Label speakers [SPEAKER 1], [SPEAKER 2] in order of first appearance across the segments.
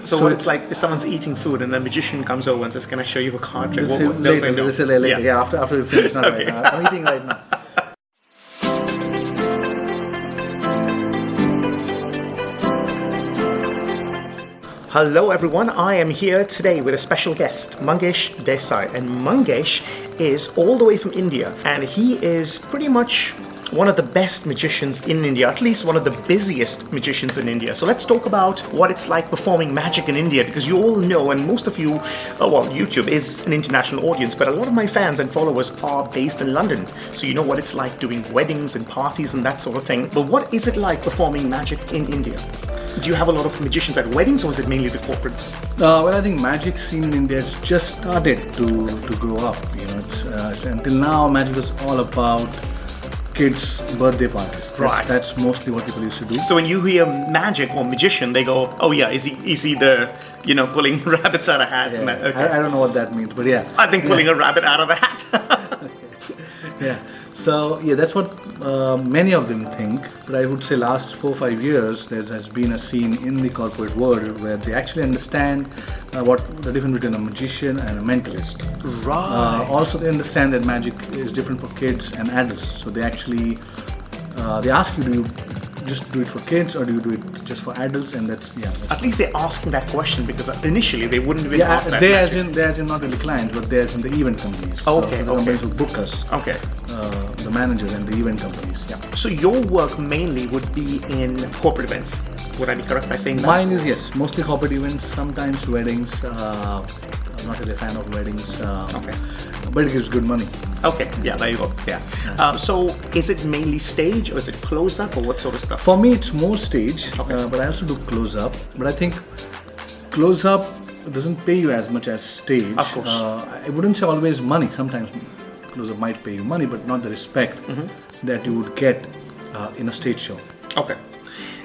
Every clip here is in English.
[SPEAKER 1] So what it's like if someone's eating food and the magician comes over and says, "Can I show you a card trick?" What they'll say no.
[SPEAKER 2] Let's say later. Yeah, after we finish. Not
[SPEAKER 1] Okay.
[SPEAKER 2] right now. I'm eating right now.
[SPEAKER 1] Hello everyone, I am here today with a special guest, Mangesh Desai. And Mangesh is all the way from India, and he is pretty much one of the best magicians in India, at least one of the busiest magicians in India. So let's talk about what it's like performing magic in India, because you all know, and most of you, YouTube is an international audience, but a lot of my fans and followers are based in London. So you know what it's like doing weddings and parties and that sort of thing. But what is it like performing magic in India? Do you have a lot of magicians at weddings, or is it mainly the corporates?
[SPEAKER 2] Well, I think magic scene in India has just started to grow up. You know, it's until now magic was all about kids' birthday parties. That's mostly what people used to do.
[SPEAKER 1] So when you hear magic or magician, they go, "Oh yeah, is he the pulling rabbits out of hats?"
[SPEAKER 2] Yeah.
[SPEAKER 1] And that? Okay.
[SPEAKER 2] I don't know what that means, but yeah.
[SPEAKER 1] I think pulling a rabbit out of the hat.
[SPEAKER 2] Yeah. So yeah, that's what many of them think. But I would say last 4 or 5 years, there has been a scene in the corporate world where they actually understand what the difference between a magician and a mentalist.
[SPEAKER 1] Right.
[SPEAKER 2] Also, they understand that magic is different for kids and adults. So they actually they ask you, do you just do it for kids or do you do it just for adults? And that's
[SPEAKER 1] At least they're asking that question, because initially they wouldn't even ask that.
[SPEAKER 2] They as in not really clients, but they as in the event companies.
[SPEAKER 1] Okay,
[SPEAKER 2] so the companies who book us.
[SPEAKER 1] Okay.
[SPEAKER 2] The managers and the event companies. Yeah.
[SPEAKER 1] So your work mainly would be in corporate events. Would I be correct by saying that?
[SPEAKER 2] Mine is, yes, mostly corporate events, sometimes weddings. I'm not really a fan of weddings.
[SPEAKER 1] Okay.
[SPEAKER 2] But it gives good money.
[SPEAKER 1] Okay, yeah, there you go. Yeah. So is it mainly stage, or is it close up, or what sort of stuff?
[SPEAKER 2] For me, it's more stage,
[SPEAKER 1] Okay.
[SPEAKER 2] but I also do close up. But I think close up doesn't pay you as much as stage.
[SPEAKER 1] Of course.
[SPEAKER 2] I wouldn't say always money. Sometimes close up might pay you money, but not the respect that you would get in a stage show.
[SPEAKER 1] Okay.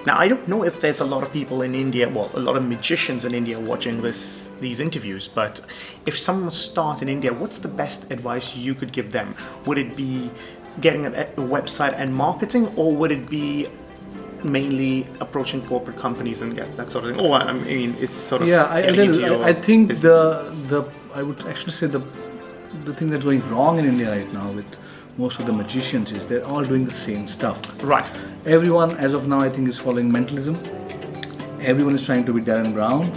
[SPEAKER 1] Now, I don't know if there's a lot of people in India, a lot of magicians in India watching these interviews, but if someone wants to start in India, what's the best advice you could give them? Would it be getting a website and marketing, or would it be mainly approaching corporate companies and get that sort of thing? Or, I mean, it's sort of...
[SPEAKER 2] Yeah, I think
[SPEAKER 1] business.
[SPEAKER 2] I would actually say the thing that's going wrong in India right now with most of the magicians is they're all doing the same stuff.
[SPEAKER 1] Right.
[SPEAKER 2] Everyone, as of now, I think is following mentalism. Everyone is trying to be Darren Brown.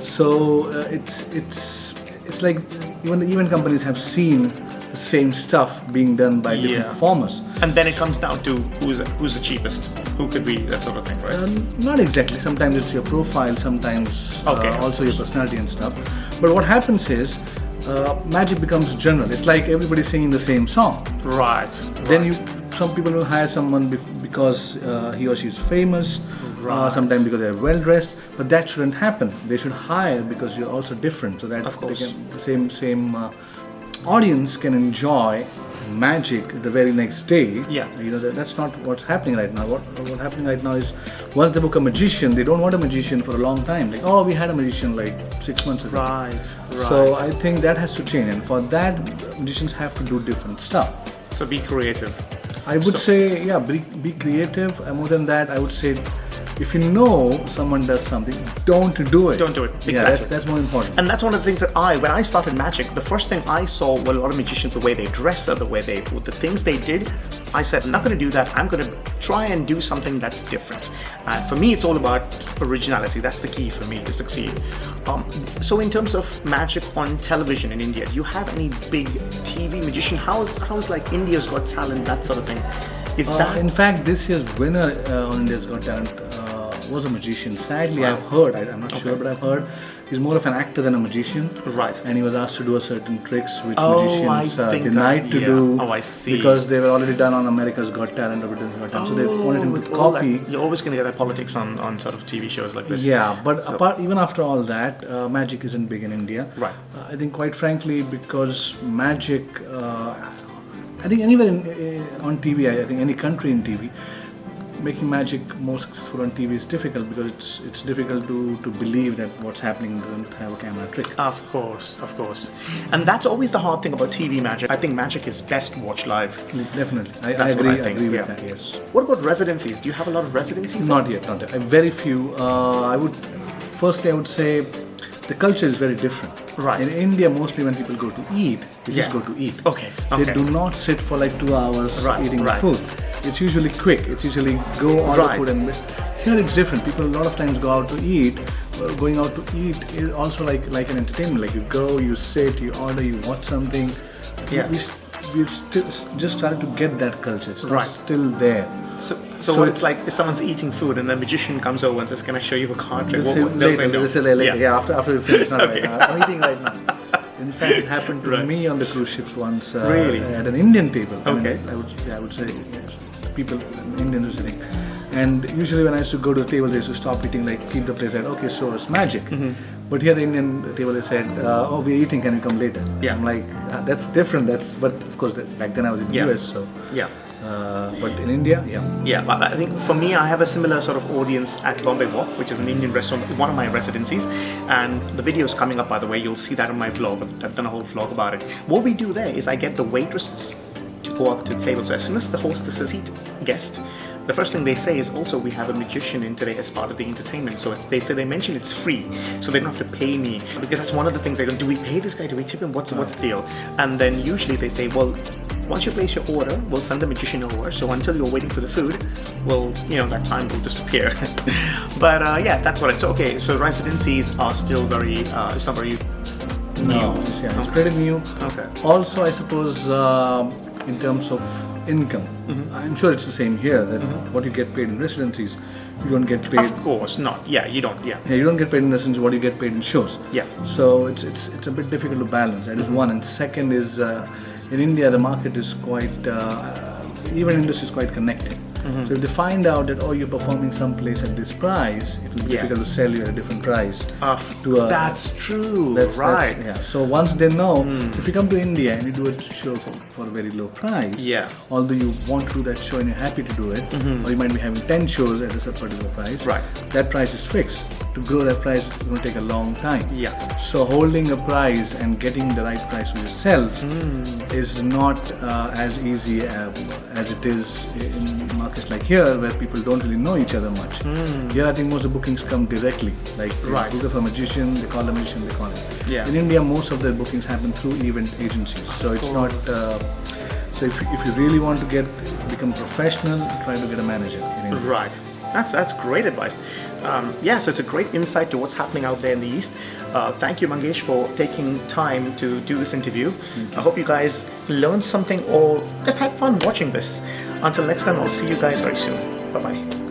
[SPEAKER 2] So it's like even the event companies have seen the same stuff being done by different performers.
[SPEAKER 1] And then it comes down to who's the cheapest, who could be, that sort of thing, right?
[SPEAKER 2] Not exactly. Sometimes it's your profile, sometimes also your personality and stuff. But what happens is magic becomes general. It's like everybody singing the same song.
[SPEAKER 1] Right.
[SPEAKER 2] Then some people will hire someone because he or she is famous. Sometimes because they're well dressed. But that shouldn't happen. They should hire because you're also different, so that the same audience can enjoy magic the very next day.
[SPEAKER 1] Yeah.
[SPEAKER 2] That's not what's happening right now. What's happening right now is once they book a magician, they don't want a magician for a long time. Like, we had a magician like 6 months ago.
[SPEAKER 1] Right.
[SPEAKER 2] So I think that has to change, and for that, magicians have to do different stuff.
[SPEAKER 1] So be creative.
[SPEAKER 2] I would say, be creative. And more than that, I would say, if you know someone does something, don't do it.
[SPEAKER 1] Don't do it. Exactly.
[SPEAKER 2] Yeah, that's more important.
[SPEAKER 1] And that's one of the things that when I started magic, the first thing I saw were a lot of magicians, the way they dress, the way the things they did. I said, I'm not going to do that. I'm going to try and do something that's different. For me, it's all about originality. That's the key for me to succeed. So in terms of magic on television in India, do you have any big TV magician? How's like India's Got Talent, that sort of thing? Is that...
[SPEAKER 2] In fact, this year's winner on India's Got Talent was a magician. Sadly, I've heard, I'm not sure, but I've heard he's more of an actor than a magician.
[SPEAKER 1] Right.
[SPEAKER 2] And he was asked to do a certain tricks which magicians denied to do.
[SPEAKER 1] Oh, I see.
[SPEAKER 2] Because they were already done on America's Got Talent or Britain's Got Talent. So they wanted him to copy.
[SPEAKER 1] You're always going to get that politics on sort of TV shows like this.
[SPEAKER 2] Yeah, but even after all that, magic isn't big in India.
[SPEAKER 1] Right.
[SPEAKER 2] I think quite frankly because magic, I think anywhere on TV, I think any country in TV, making magic more successful on TV is difficult because it's difficult to believe that what's happening doesn't have a camera trick.
[SPEAKER 1] Of course. And that's always the hard thing about TV magic. I think magic is best watched live.
[SPEAKER 2] Definitely. I agree with that, yes.
[SPEAKER 1] What about residencies? Do you have a lot of residencies?
[SPEAKER 2] Not yet. I have very few. I would firstly, I would say the culture is very different.
[SPEAKER 1] Right.
[SPEAKER 2] In India, mostly when people go to eat, they just
[SPEAKER 1] Yeah.
[SPEAKER 2] go to eat.
[SPEAKER 1] Okay, okay.
[SPEAKER 2] They do not sit for like 2 hours
[SPEAKER 1] Right,
[SPEAKER 2] eating
[SPEAKER 1] right.
[SPEAKER 2] the food. It's usually quick. It's usually go order
[SPEAKER 1] Right.
[SPEAKER 2] food and here it's different. People a lot of times go out to eat. Going out to eat is also like an entertainment. Like you go, you sit, you order, you watch something.
[SPEAKER 1] Yeah.
[SPEAKER 2] We've still just started to get that culture. It's not
[SPEAKER 1] Right.
[SPEAKER 2] still there.
[SPEAKER 1] So
[SPEAKER 2] So
[SPEAKER 1] what
[SPEAKER 2] it's-
[SPEAKER 1] it's like if someone's eating food and the magician comes over and says, "Can I show you a card trick?"
[SPEAKER 2] They'll say
[SPEAKER 1] They'll say
[SPEAKER 2] later.
[SPEAKER 1] no.
[SPEAKER 2] They'll say later. Yeah, after we finish. Not
[SPEAKER 1] Okay.
[SPEAKER 2] right now. I'm eating right now. In fact, it happened to
[SPEAKER 1] Right.
[SPEAKER 2] me on the cruise ships once.
[SPEAKER 1] Really?
[SPEAKER 2] At an Indian table.
[SPEAKER 1] Okay.
[SPEAKER 2] I would say people, Indians were sitting. And usually when I used to go to the table, they used to stop eating, like keep the place. Said, okay, so it's magic.
[SPEAKER 1] Mm-hmm.
[SPEAKER 2] But here the Indian table, they said, oh, we're eating. Can you come later?
[SPEAKER 1] Yeah.
[SPEAKER 2] I'm like, that's different. But of course, back then I was in
[SPEAKER 1] Yeah.
[SPEAKER 2] US, so.
[SPEAKER 1] Yeah.
[SPEAKER 2] But in India, yeah.
[SPEAKER 1] Yeah, but I think for me, I have a similar sort of audience at Bombay Walk, which is an Indian restaurant, one of my residencies. And the video is coming up, by the way. You'll see that on my vlog. I've done a whole vlog about it. What we do there is I get the waitresses to go up to the table. So as soon as the hostesses seat guest, the first thing they say is also we have a magician in today as part of the entertainment. So they mention it's free, so they don't have to pay me, because that's one of the things they go, do we pay this guy? Do we tip him? What's the deal? And then usually they say, well, once you place your order, we'll send the magician over. So until you're waiting for the food, well, that time will disappear. But yeah, that's what it's okay. So residencies are still very, it's not very
[SPEAKER 2] No,
[SPEAKER 1] new.
[SPEAKER 2] it's pretty new.
[SPEAKER 1] Okay.
[SPEAKER 2] Also, I suppose in terms of income, I'm sure it's the same here. That what you get paid in residencies, you don't get paid.
[SPEAKER 1] Of course not. Yeah, you don't. Yeah.
[SPEAKER 2] Yeah, you don't get paid in residencies what you get paid in shows.
[SPEAKER 1] Yeah.
[SPEAKER 2] So it's a bit difficult to balance. That is one, and second is in India the market is quite even industry is quite connected. So if they find out that you're performing someplace at this price, it will be difficult to
[SPEAKER 1] Yes.
[SPEAKER 2] sell you at a different price.
[SPEAKER 1] That's true.
[SPEAKER 2] That's
[SPEAKER 1] right.
[SPEAKER 2] yeah. So once they know, if you come to India and you do a show for a very low price,
[SPEAKER 1] Yeah.
[SPEAKER 2] although you want to do that show and you're happy to do it, or you might be having 10 shows at a particular price,
[SPEAKER 1] Right.
[SPEAKER 2] that price is fixed. To grow that price is going to take a long time.
[SPEAKER 1] Yeah.
[SPEAKER 2] So holding a price and getting the right price for yourself is not as easy as it is in markets like here, where people don't really know each other much. Here, I think most of the bookings come directly. Like they
[SPEAKER 1] Right.
[SPEAKER 2] book a magician, they call the magician, they call him.
[SPEAKER 1] Yeah.
[SPEAKER 2] In India, most of their bookings happen through event agencies. So it's not. So if you really want to become professional, try to get a manager in India.
[SPEAKER 1] Right. That's great advice. Yeah, so it's a great insight to what's happening out there in the East. Thank you, Mangesh, for taking time to do this interview. I hope you guys learned something or just had fun watching this. Until next time, I'll see you guys very soon. Bye-bye.